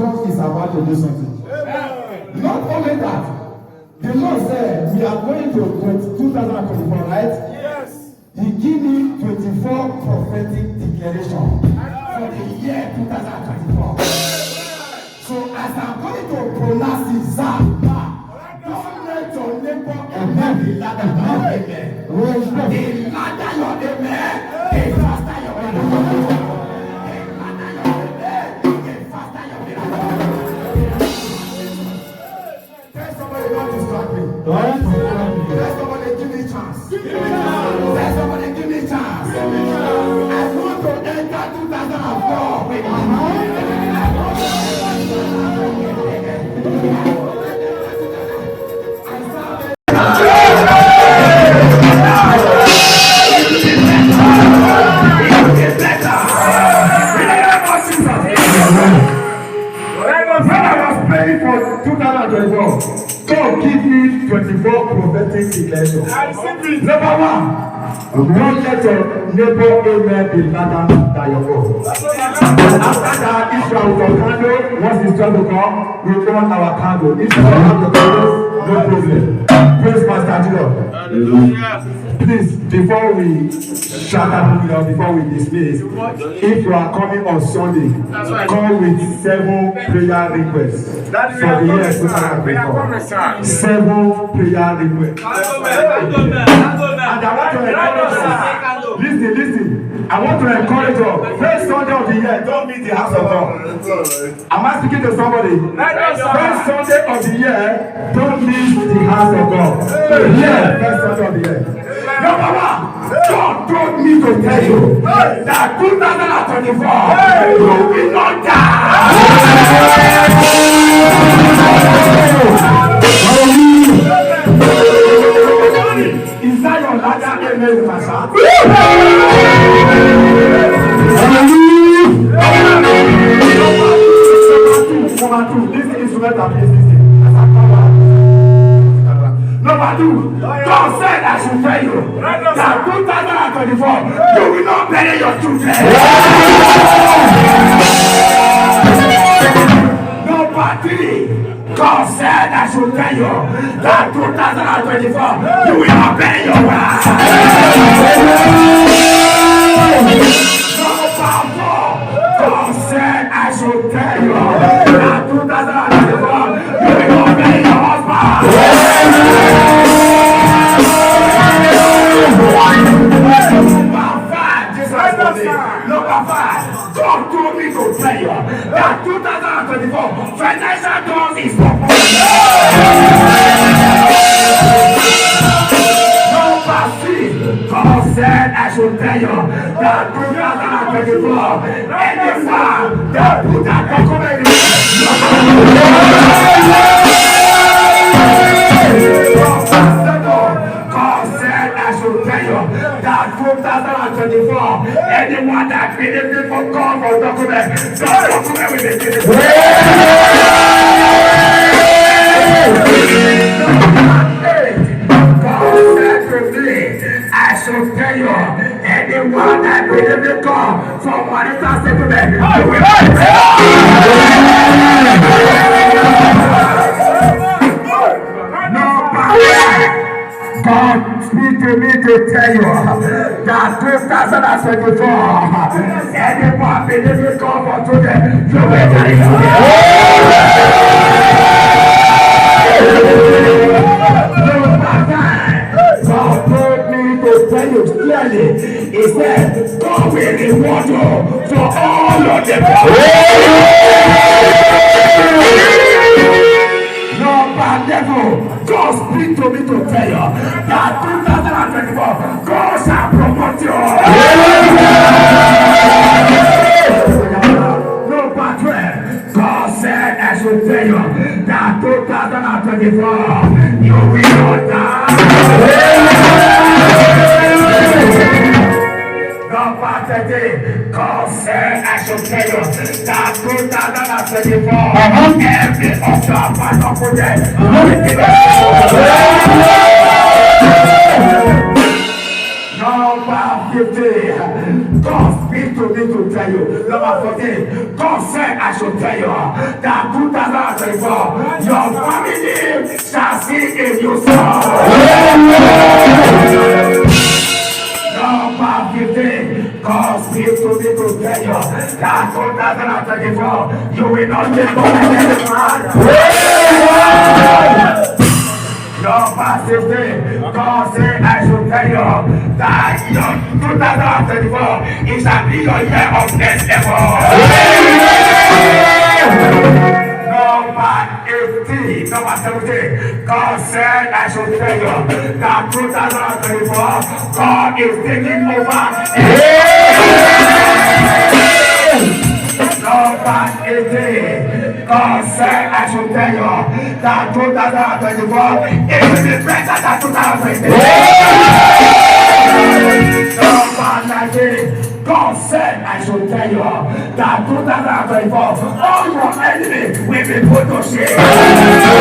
God is about to do something. Not only that, the Lord said we are going to 2024, right? Yes. He gave me 24 prophetic declarations for the year 2024. So as I'm going to pronounce it, don't let your neighbor amen the ladder your amen. The ladder your amen, the faster your amen. Tell somebody not to distract me. Tell somebody give me a chance. Tell somebody give me a chance. I want to enter 2004 with my mind. God give me 24 prophetic declarations. Number one, don't let your neighbor amen be louder than your own. After that, Israel will candle. Once it's time to come, we on our candle. If you don't have the candles, no problem. Praise Master Jesus. Please, before we shut up, before we dismiss, if you are coming on Sunday, come with 7 prayer requests for the year 2024. 7 prayer requests. And I want to encourage you. Listen. I want to encourage you. First Sunday of the year, don't meet the house of God. Am I speaking to somebody? First Sunday of the year, don't miss the house of God. Yeah, first Sunday of the year. Number one, God told me to tell you that 2024, you will not die. Is that your ladder amen, Pastor? Number two, this instrument of this thing. Number two, God said I should tell you that 2024, you will not bury your children. Number three, God said I should tell you that 2024, you will not bury your wife. Number four, God said I should tell you that 2024, you will not bury your husband. Number five, God told me to tell you that 2024 financial doors is open. Number six, God said I should tell you that 2024 anyone that put that document in God said I should tell you that 2024 anyone that believes for God for document, God document with the Jesus. God said to me, I should tell you anyone that believes in God for marital settlement, you will God speak to me to tell you that 2024, anyone believing God for today, you will carry God told me to tell you clearly, he said, God will reward you for all your labor. God speak to me to tell you that 2024, God shall promote you. No pattern. God said I should tell you that 2024, you will not die. God said I should tell you that 2024, every altar part of project. Number 15, God speak to me to tell you. Number 14, God said I should should tell you that 2024, your family shall see a new song. Number 15, God speaks to me to tell you that 2024, you will not be born man. Number 16, God said I should tell you that your 2024 it shall be your year of next level. Number 18, number 17, God said I should tell you that 2024 God is taking over. Number 18, God said I should tell you that 2024 it will be better than 2023. Number 19, God said I should tell you that 2024 all your enemies will be put to shame.